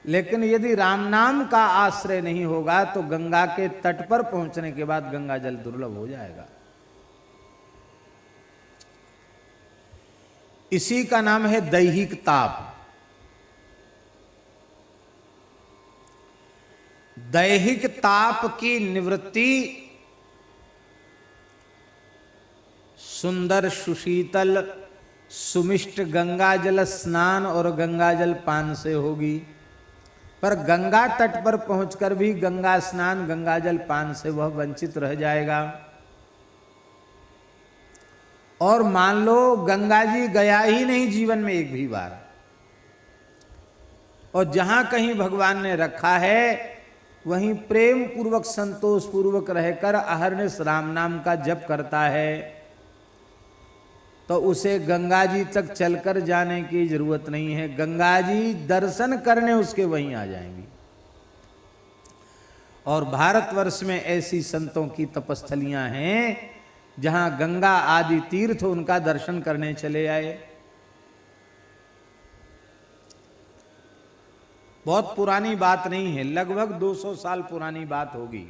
लेकिन यदि राम नाम का आश्रय नहीं होगा तो गंगा के तट पर पहुंचने के बाद गंगा जल दुर्लभ हो जाएगा। इसी का नाम है दैहिक ताप। दैहिक ताप की निवृत्ति सुंदर सुशीतल सुमिष्ट गंगा जल स्नान और गंगा जल पान से होगी। पर गंगा तट पर पहुंचकर भी गंगा स्नान गंगा जल पान से वह वंचित रह जाएगा। और मान लो गंगा जी गया ही नहीं जीवन में एक भी बार, और जहां कहीं भगवान ने रखा है वहीं प्रेम पूर्वक संतोष पूर्वक रहकर अहरनिश राम नाम का जप करता है, तो उसे गंगा जी तक चलकर जाने की जरूरत नहीं है। गंगा जी दर्शन करने उसके वहीं आ जाएंगी। और भारतवर्ष में ऐसी संतों की तपस्थलियां हैं जहां गंगा आदि तीर्थ उनका दर्शन करने चले आए। बहुत पुरानी बात नहीं है, लगभग 200 साल पुरानी बात होगी।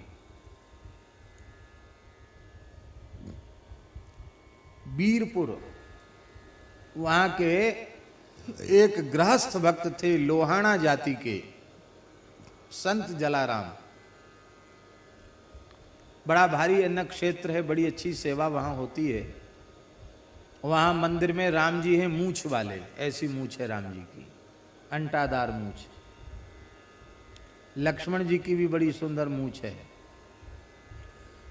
बीरपुर वहां के एक गृहस्थ भक्त थे, लोहाना जाति के संत जलाराम। बड़ा भारी अन्न क्षेत्र है, बड़ी अच्छी सेवा वहां होती है। वहां मंदिर में राम जी हैं मूछ वाले, ऐसी मूछ है राम जी की, अंटादार मूछ। लक्ष्मण जी की भी बड़ी सुंदर मूछ है।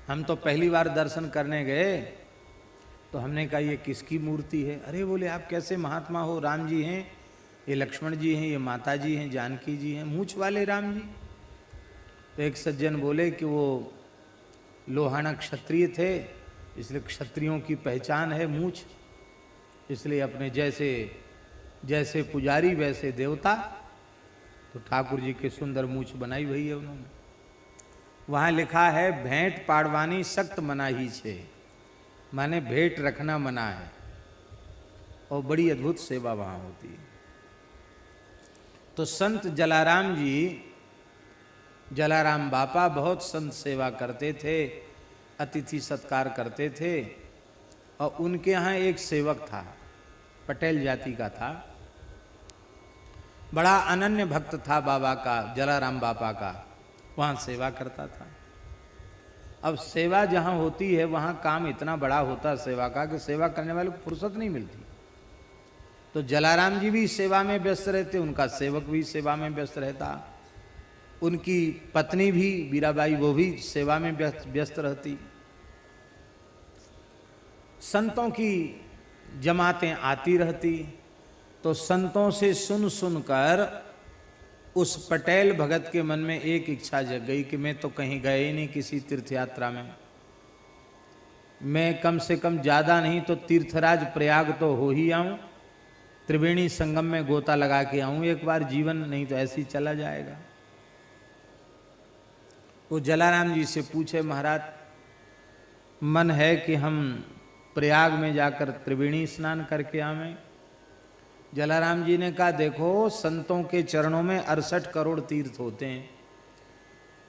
हम तो पहली बार दर्शन करने गए तो हमने कहा ये किसकी मूर्ति है? अरे बोले आप कैसे महात्मा हो, राम जी हैं, ये लक्ष्मण जी हैं, ये माता जी हैं, जानकी जी हैं, मूछ वाले राम जी। तो एक सज्जन बोले कि वो लोहाना क्षत्रिय थे, इसलिए क्षत्रियों की पहचान है मूछ, इसलिए अपने जैसे जैसे पुजारी वैसे देवता। तो ठाकुर जी के सुंदर मूछ बनाई हुई है उन्होंने। वहाँ लिखा है भेंट पाड़वानी सख्त मनाही छे, माने भेंट रखना मना है। और बड़ी अद्भुत सेवा वहाँ होती है। तो संत जलाराम जी, जलाराम बापा बहुत संत सेवा करते थे, अतिथि सत्कार करते थे। और उनके यहाँ एक सेवक था, पटेल जाति का था, बड़ा अनन्य भक्त था बाबा का, जलाराम बापा का, वहाँ सेवा करता था। अब सेवा जहाँ होती है वहाँ काम इतना बड़ा होता सेवा का कि सेवा करने वाले को फुर्सत नहीं मिलती। तो जलाराम जी भी सेवा में व्यस्त रहते, उनका सेवक भी सेवा में व्यस्त रहता, उनकी पत्नी भी वीराबाई वो भी सेवा में व्यस्त रहती। संतों की जमातें आती रहती, तो संतों से सुन सुनकर उस पटेल भगत के मन में एक इच्छा जग गई कि मैं तो कहीं गए ही नहीं किसी तीर्थ यात्रा में, मैं कम से कम ज़्यादा नहीं तो तीर्थराज प्रयाग तो हो ही आऊँ, त्रिवेणी संगम में गोता लगा के आऊँ एक बार जीवन, नहीं तो ऐसे ही चला जाएगा। वो जलाराम जी से पूछे महाराज मन है कि हम प्रयाग में जाकर त्रिवेणी स्नान करके आवें। जलाराम जी ने कहा देखो संतों के चरणों में 68 करोड़ तीर्थ होते हैं,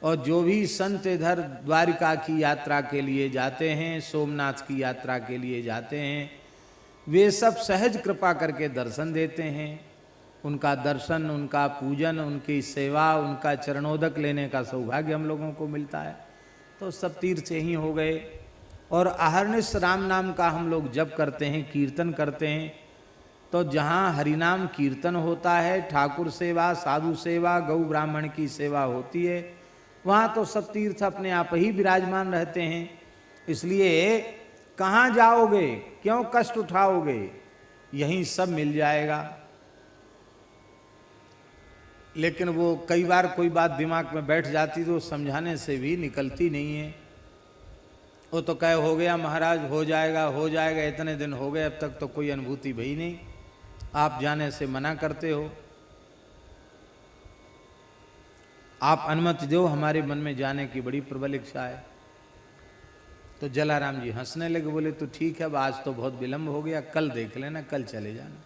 और जो भी संत इधर द्वारिका की यात्रा के लिए जाते हैं, सोमनाथ की यात्रा के लिए जाते हैं, वे सब सहज कृपा करके दर्शन देते हैं। उनका दर्शन, उनका पूजन, उनकी सेवा, उनका चरणोदक लेने का सौभाग्य हम लोगों को मिलता है। तो सब तीर्थ ही हो गए। और अहरनिश राम नाम का हम लोग जप करते हैं, कीर्तन करते हैं। तो जहाँ हरिनाम कीर्तन होता है, ठाकुर सेवा, साधु सेवा, गौ ब्राह्मण की सेवा होती है, वहाँ तो सब तीर्थ अपने आप ही विराजमान रहते हैं। इसलिए कहाँ जाओगे, क्यों कष्ट उठाओगे, यहीं सब मिल जाएगा। लेकिन वो कई बार कोई बात दिमाग में बैठ जाती तो समझाने से भी निकलती नहीं है। वो तो कहे हो गया महाराज, हो जाएगा हो जाएगा, इतने दिन हो गए अब तक तो कोई अनुभूति भई नहीं, आप जाने से मना करते हो, आप अनुमति दो, हमारे मन में जाने की बड़ी प्रबल इच्छा है। तो जलाराम जी हंसने लगे, बोले तो ठीक है, अब आज तो बहुत विलंब हो गया, कल देख लेना, कल चले जाना,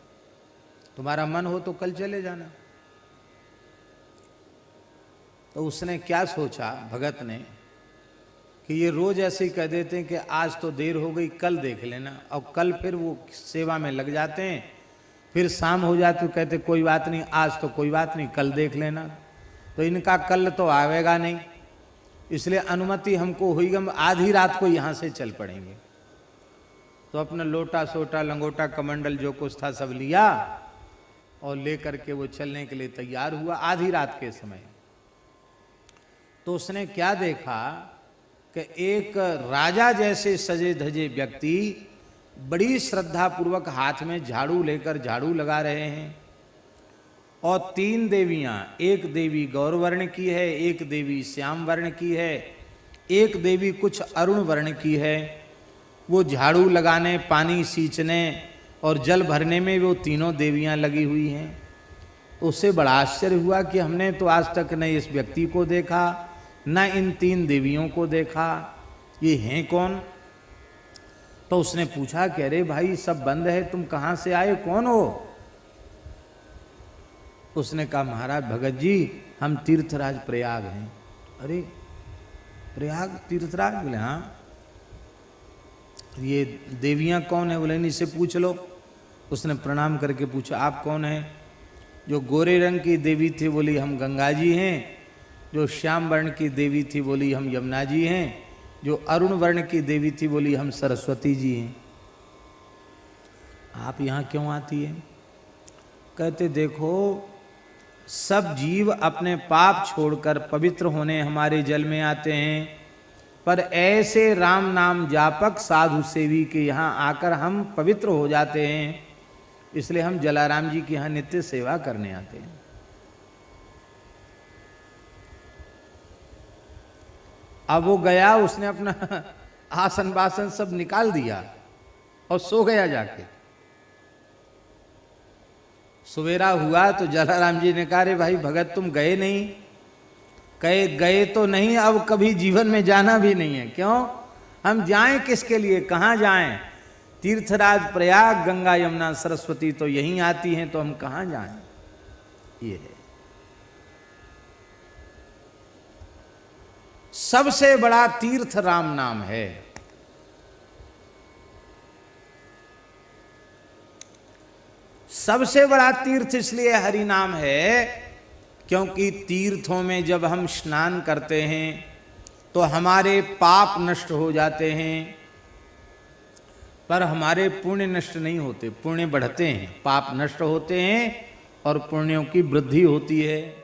तुम्हारा मन हो तो कल चले जाना। तो उसने क्या सोचा भगत ने कि ये रोज ऐसे ही कह देते हैं कि आज तो देर हो गई, कल देख लेना, और कल फिर वो सेवा में लग जाते हैं, फिर शाम हो जाती तो कहते कोई बात नहीं, आज तो कोई बात नहीं, कल देख लेना। तो इनका कल तो आवेगा नहीं, इसलिए अनुमति हमको हुई, हम आधी रात को यहाँ से चल पड़ेंगे। तो अपना लोटा सोटा लंगोटा कमंडल जो कुछ था सब लिया और लेकर के वो चलने के लिए तैयार हुआ आधी रात के समय। तो उसने क्या देखा कि एक राजा जैसे सजे धजे व्यक्ति बड़ी श्रद्धा पूर्वक हाथ में झाड़ू लेकर झाड़ू लगा रहे हैं, और 3 देवियां, एक देवी गौर वर्ण की है, एक देवी श्याम वर्ण की है, एक देवी कुछ अरुण वर्ण की है। वो झाड़ू लगाने, पानी सींचने और जल भरने में वो तीनों देवियां लगी हुई हैं। उससे बड़ा आश्चर्य हुआ कि हमने तो आज तक न इस व्यक्ति को देखा, न इन 3 देवियों को देखा, ये हैं कौन? तो उसने पूछा कि अरे भाई सब बंद है, तुम कहाँ से आए, कौन हो? उसने कहा महाराज भगत जी हम तीर्थराज प्रयाग हैं। अरे प्रयाग तीर्थराज? बोले हाँ। ये देवियां कौन है? बोले इनसे पूछ लो। उसने प्रणाम करके पूछा आप कौन हैं? जो गोरे रंग की देवी थी बोली हम गंगा जी हैं, जो श्याम वर्ण की देवी थी बोली हम यमुना जी हैं, जो अरुण वर्ण की देवी थी बोली हम सरस्वती जी हैं। आप यहाँ क्यों आती हैं? कहते देखो सब जीव अपने पाप छोड़कर पवित्र होने हमारे जल में आते हैं, पर ऐसे राम नाम जापक साधु सेवी के यहाँ आकर हम पवित्र हो जाते हैं, इसलिए हम जलाराम जी के यहाँ नित्य सेवा करने आते हैं। अब वो गया, उसने अपना आसन बासन सब निकाल दिया और सो गया जाके। सवेरा हुआ तो जलाराम जी ने कहा रे भाई भगत तुम गए नहीं? कहे गए तो नहीं, अब कभी जीवन में जाना भी नहीं है। क्यों? हम जाएं किसके लिए, कहाँ जाएं? तीर्थराज प्रयाग, गंगा यमुना सरस्वती तो यहीं आती हैं, तो हम कहाँ जाएं? ये है सबसे बड़ा तीर्थ राम नाम है। सबसे बड़ा तीर्थ इसलिए हरि नाम है क्योंकि तीर्थों में जब हम स्नान करते हैं तो हमारे पाप नष्ट हो जाते हैं, पर हमारे पुण्य नष्ट नहीं होते, पुण्य बढ़ते हैं, पाप नष्ट होते हैं और पुण्यों की वृद्धि होती है।